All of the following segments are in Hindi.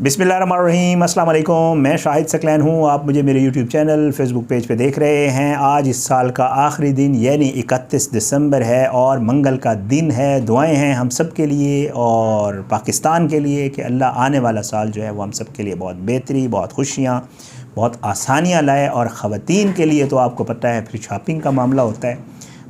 बिस्मिल्लाहिर्रहमानिर्रहीम, अस्सलाम वालेकुम। मैं शाहिद सकलैन हूँ। आप मुझे मेरे यूट्यूब चैनल फेसबुक पेज पे देख रहे हैं। आज इस साल का आखिरी दिन यानी 31 दिसंबर है और मंगल का दिन है। दुआएं हैं हम सब के लिए और पाकिस्तान के लिए कि अल्लाह आने वाला साल जो है वो हम सब के लिए बहुत बेहतरी, बहुत खुशियाँ, बहुत आसानियाँ लाए। और ख़वातीन के लिए तो आपको पता है फिर शॉपिंग का मामला होता है।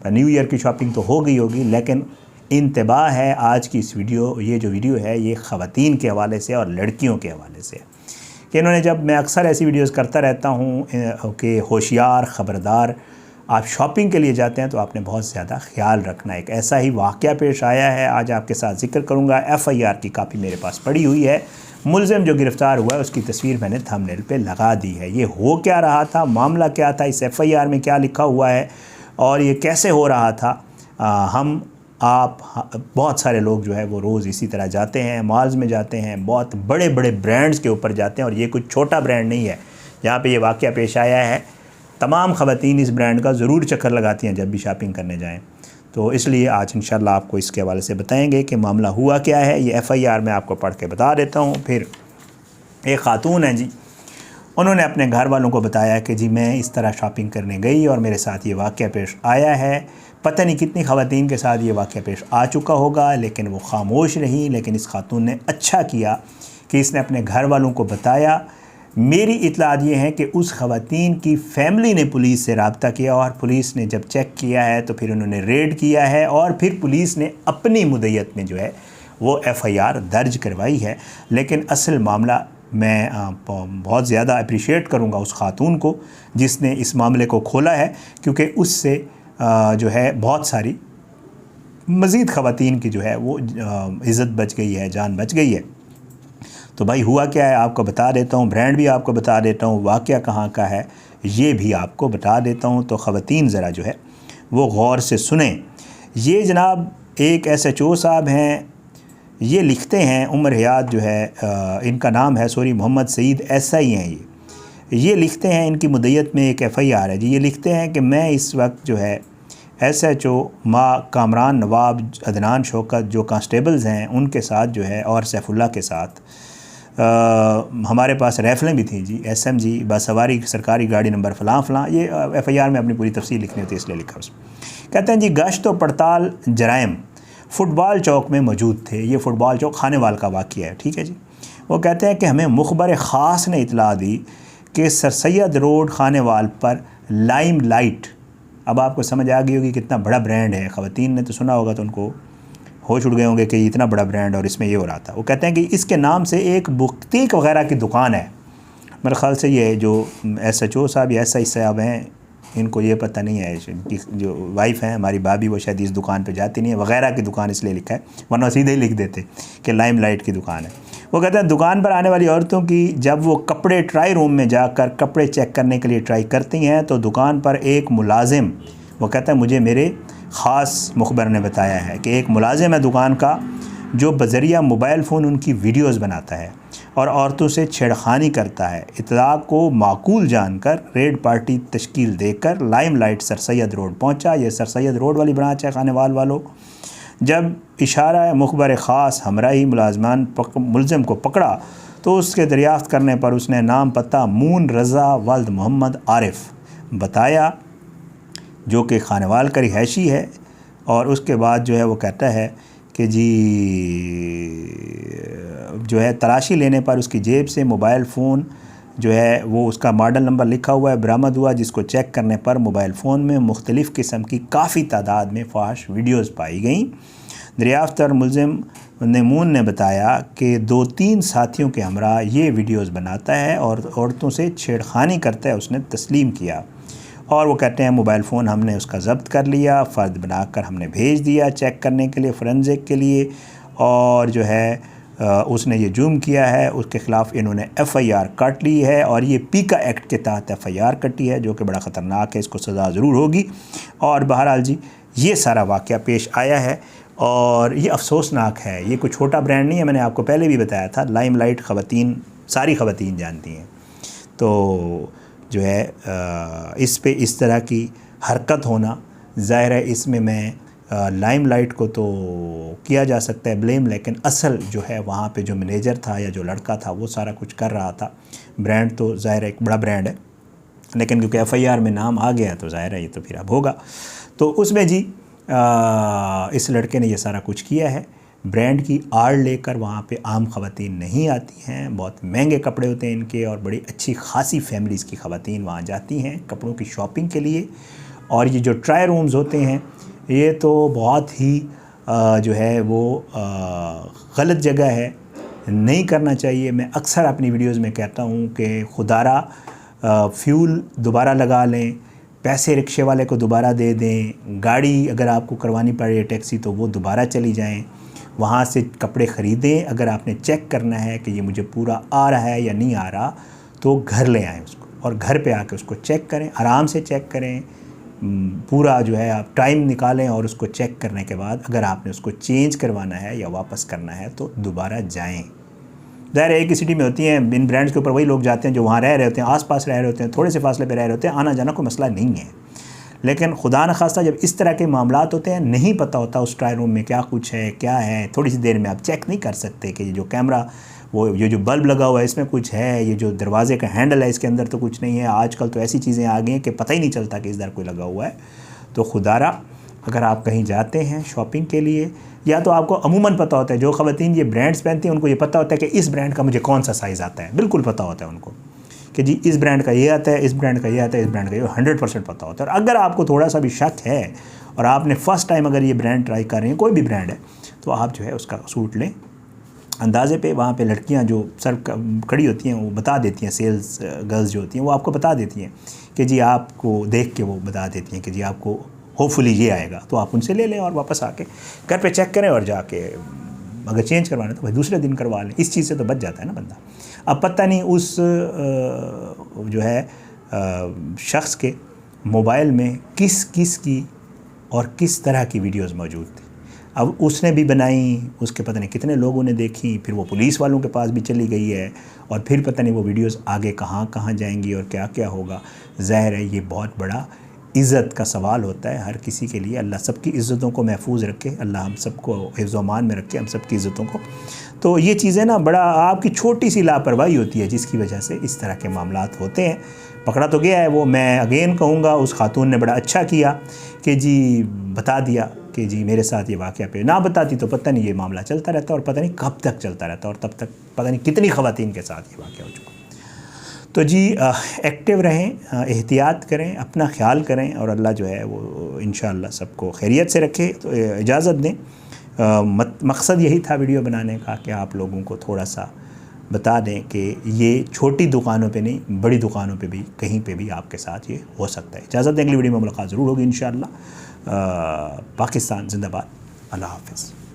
न्यू ईयर की शॉपिंग तो हो गई होगी, लेकिन इंतबाह है आज की इस ये जो वीडियो है ये ख़वातीन के हवाले से और लड़कियों के हवाले से कि इन्होंने, जब मैं अक्सर ऐसी वीडियोस करता रहता हूँ कि होशियार, ख़बरदार, आप शॉपिंग के लिए जाते हैं तो आपने बहुत ज़्यादा ख्याल रखना। एक ऐसा ही वाक़या पेश आया है, आज आपके साथ ज़िक्र करूँगा। FIR की कापी मेरे पास पड़ी हुई है। मुलज़िम जो गिरफ़्तार हुआ है उसकी तस्वीर मैंने थंबनेल पे लगा दी है। ये हो क्या रहा था, मामला क्या था, इस FIR में क्या लिखा हुआ है और ये कैसे हो रहा था। बहुत सारे लोग जो है वो रोज़ इसी तरह जाते हैं, मॉल्स में जाते हैं, बहुत बड़े बड़े ब्रांड्स के ऊपर जाते हैं। और ये कुछ छोटा ब्रांड नहीं है जहाँ पे ये वाक़या पेश आया है। तमाम ख़वातीन इस ब्रांड का ज़रूर चक्कर लगाती हैं जब भी शॉपिंग करने जाएं। तो इसलिए आज इंशाल्लाह आपको इसके हवाले से बताएंगे कि मामला हुआ क्या है। ये FIR मैं आपको पढ़ के बता देता हूँ। फिर एक ख़ातून है जी, उन्होंने अपने घर वालों को बताया कि जी मैं इस तरह शॉपिंग करने गई और मेरे साथ ये वाक़या पेश आया है। पता नहीं कितनी ख़वातीन के साथ ये वाक़या पेश आ चुका होगा, लेकिन वो ख़ामोश रही। लेकिन इस खातून ने अच्छा किया कि इसने अपने घर वालों को बताया। मेरी इत्तलात ये है कि उस ख़वातीन की फ़ैमिली ने पुलिस से रब्ता किया और पुलिस ने जब चेक किया है तो फिर उन्होंने रेड किया है और फिर पुलिस ने अपनी मुद्दत में जो है वो FIR दर्ज करवाई है। लेकिन असल मामला, मैं बहुत ज़्यादा अप्रिशिएट करूँगा उस खातून को जिसने इस मामले को खोला है, क्योंकि उससे जो है बहुत सारी मज़ीद ख़वातीन की जो है वो इज़्ज़त बच गई है, जान बच गई है। तो भाई हुआ क्या है आपको बता देता हूँ, ब्रांड भी आपको बता देता हूँ, वाक़या कहाँ का है ये भी आपको बता देता हूँ। तो ख़वातीन ज़रा जो है वो गौर से सुने। ये जनाब एक SHO साहब हैं, ये लिखते हैं, उमर हयात जो है इनका नाम है, मोहम्मद सईद SI हैं ये लिखते हैं। इनकी मुद्दत में एक FIR है जी। ये लिखते हैं कि मैं इस वक्त जो है SHO कामरान नवाब, अदनान शौकत जो कांस्टेबल्स हैं उनके साथ जो है और सैफुल्लाह के साथ हमारे पास राइफ़लें भी थी जी, SMG बसवारी सरकारी गाड़ी नंबर फ़लाँ फ़लाँ। ये FIR में अपनी पूरी तफसील लिखनी होती है इसलिए लिखा उसमें। कहते हैं जी गश्त व पड़ताल जराइम फ़ुटबॉल चौक में मौजूद थे। ये फ़ुटबॉल चौक खानेवाल का वाक़या है, ठीक है जी। वो कहते हैं कि हमें मुखबर ख़ास ने इतला दी कि सर सैयद रोड खानेवाल पर लाइम लाइट, अब आपको समझ आ गई होगी कितना बड़ा ब्रांड है। ख़वातीन ने तो सुना होगा तो उनको होश उड़ गए होंगे कि इतना बड़ा ब्रांड और इसमें ये हो रहा था। वो कहते हैं कि इसके नाम से एक बुटीक वगैरह की दुकान है। मेरे ख़्याल से ये जो SHO साहब या SI साहब हैं इनको ये पता नहीं है, इनकी जो वाइफ़ हैं हमारी भाभी वो शायद इस दुकान पे जाती नहीं है, वगैरह की दुकान इसलिए लिखा है, वरना सीधे ही लिख देते कि लाइम लाइट की दुकान है। वो कहते हैं दुकान पर आने वाली औरतों की जब वो कपड़े ट्राई रूम में जाकर कपड़े चेक करने के लिए ट्राई करती हैं तो दुकान पर एक मुलाजिम, वो कहता है मुझे मेरे ख़ास मुखबर ने बताया है कि एक मुलाजिम है दुकान का जो बज़रिया मोबाइल फ़ोन उनकी वीडियोस बनाता है और औरतों से छेड़खानी करता है। इत्तला को माकूल जानकर रेड पार्टी तश्कील देकर lime light sir Syed road पहुँचा। ये सर सैयद रोड वाली ब्रांच है खानेवाल वालों। जब इशारा मुखबर ख़ास हमराही मुलज़िम को पकड़ा तो उसके दरियाफ़्त करने पर उसने नाम पता मून रज़ा वल्द मोहम्मद आरिफ बताया जो कि खानेवाल का रिहायशी है। और उसके बाद जो है वो कहता है कि जी जो है तलाशी लेने पर उसकी जेब से मोबाइल फ़ोन जो है वो उसका मॉडल नंबर लिखा हुआ है बरामद हुआ, जिसको चेक करने पर मोबाइल फ़ोन में मुख्तलिफ़ किस्म की काफ़ी तादाद में फ़ाहिश वीडियोस पाई गई। दरियाफ्त और मुलज़िम नमून ने बताया कि 2-3 साथियों के हमरा ये वीडियोस बनाता है और औरतों से छेड़खानी करता है, उसने तस्लीम किया। और वो कहते हैं मोबाइल फ़ोन हमने उसका ज़ब्त कर लिया, फ़र्द बनाकर हमने भेज दिया चेक करने के लिए, फ़ोरेंसिक के लिए। और जो है उसने ये जुर्म किया है, उसके ख़िलाफ़ इन्होंने FIR कट ली है और ये पीका एक्ट के तहत FIR कटी है जो कि बड़ा ख़तरनाक है, इसको सज़ा ज़रूर होगी। और बहरहाल जी ये सारा वाक़या पेश आया है और ये अफसोसनाक है। ये कोई छोटा ब्रांड नहीं है, मैंने आपको पहले भी बताया था। लाइम लाइट ख़वातीन, सारी ख़वातीन जानती हैं। तो जो है इस पे इस तरह की हरकत होना ज़ाहिर है, इसमें मैं लाइमलाइट को तो किया जा सकता है ब्लेम, लेकिन असल जो है वहाँ पे जो मैनेजर था या जो लड़का था वो सारा कुछ कर रहा था। ब्रांड तो ज़ाहिर है एक बड़ा ब्रांड है, लेकिन क्योंकि FIR में नाम आ गया तो ज़ाहिर है ये तो फिर अब होगा। तो उसमें जी इस लड़के ने ये सारा कुछ किया है। ब्रांड की आड़ लेकर वहाँ पे आम ख़वातीन नहीं आती हैं, बहुत महंगे कपड़े होते हैं इनके, और बड़ी अच्छी खासी फैमिलीज़ की ख़वातीन वहाँ जाती हैं कपड़ों की शॉपिंग के लिए। और ये जो ट्राई रूम्स होते हैं ये तो बहुत ही जो है वो गलत जगह है, नहीं करना चाहिए। मैं अक्सर अपनी वीडियोस में कहता हूँ कि खुदारा फ्यूल दोबारा लगा लें, पैसे रिक्शे वाले को दोबारा दे दें, गाड़ी अगर आपको करवानी पड़े टैक्सी तो वो दोबारा चली जाएं, वहाँ से कपड़े ख़रीदें। अगर आपने चेक करना है कि ये मुझे पूरा आ रहा है या नहीं आ रहा तो घर ले आएँ उसको, और घर पे आके उसको चेक करें, आराम से चेक करें, पूरा जो है आप टाइम निकालें, और उसको चेक करने के बाद अगर आपने उसको चेंज करवाना है या वापस करना है तो दोबारा जाएं। ज़ाहिर एक ही सिटी में होती हैं, इन ब्रांड्स के ऊपर वही लोग जाते हैं जो वहाँ रह रहे होते हैं, आसपास रह रहे होते हैं, थोड़े से फासले पे रह रहे होते हैं, आना जाना कोई मसला नहीं है। लेकिन खुदा न खास्ता जब इस तरह के मामलात होते हैं, नहीं पता होता उस ट्राई रूम में क्या कुछ है क्या है, थोड़ी सी देर में आप चेक नहीं कर सकते कि ये जो कैमरा वो ये जो बल्ब लगा हुआ है इसमें कुछ है, ये जो दरवाजे का हैंडल है इसके अंदर तो कुछ नहीं है। आजकल तो ऐसी चीज़ें आ गई हैं कि पता ही नहीं चलता कि इस दर कोई लगा हुआ है। तो खुदारा अगर आप कहीं जाते हैं शॉपिंग के लिए, या तो आपको अमूमन पता होता है, जो ख़वातीन ये ब्रांड्स पहनती हैं उनको ये पता होता है कि इस ब्रांड का मुझे कौन सा साइज़ आता है, बिल्कुल पता होता है उनको कि जी इस ब्रांड का ये आता है, इस ब्रांड का ये आता है, इस ब्रांड का ये 100% पता होता है। और अगर आपको थोड़ा सा भी शक है और आपने फ़र्स्ट टाइम अगर ये ब्रांड ट्राई कर रहे हैं, कोई भी ब्रांड है, तो आप जो है उसका सूट लें अंदाज़े पे। वहाँ पे लड़कियाँ जो सर खड़ी होती हैं वो बता देती हैं, सेल्स गर्ल्स जो होती हैं वो आपको बता देती हैं कि जी आपको देख के वो बता देती हैं कि जी आपको होपफुली ये आएगा, तो आप उनसे ले लें और वापस आके घर पे चेक करें, और जाके अगर चेंज करवाना तो भाई दूसरे दिन करवा लें। इस चीज़ से तो बच जाता है ना बंदा। अब पता नहीं उस जो है शख्स के मोबाइल में किस किस की और किस तरह की वीडियोस मौजूद थी। अब उसने भी बनाई, उसके पता नहीं कितने लोगों ने देखी, फिर वो पुलिस वालों के पास भी चली गई है, और फिर पता नहीं वो वीडियोस आगे कहाँ कहाँ जाएंगी और क्या क्या होगा। ज़ाहिर है ये बहुत बड़ा इज़्ज़त का सवाल होता है हर किसी के लिए। अल्लाह सबकी इज़्ज़तों को महफूज रखे, अल्लाह हम सबको हिफ्ज़-ओ-अमान में रखे, हम सबकी इज़्ज़तों को। तो ये चीज़ें ना बड़ा आपकी छोटी सी लापरवाही होती है जिसकी वजह से इस तरह के मामलात होते हैं। पकड़ा तो गया है वो, मैं अगेन कहूँगा उस खातून ने बड़ा अच्छा किया कि जी बता दिया कि जी मेरे साथ ये वाक़या पे, ना बताती तो पता नहीं ये मामला चलता रहता और पता नहीं कब तक चलता रहता, और तब तक पता नहीं कितनी ख़वातीन के साथ ये वाक़या हो चुका। तो जी एक्टिव रहें, एहतियात करें, अपना ख्याल करें, और अल्लाह जो है वो इंशाअल्लाह सबको खैरियत से रखे। तो इजाज़त दें, मकसद यही था वीडियो बनाने का कि आप लोगों को थोड़ा सा बता दें कि ये छोटी दुकानों पे नहीं, बड़ी दुकानों पे भी कहीं पे भी आपके साथ ये हो सकता है। इजाज़त दें, अगली वीडियो में मुलाकात ज़रूर होगी इंशाअल्लाह। पाकिस्तान जिंदाबाद, अल्लाह हाफ़िज़।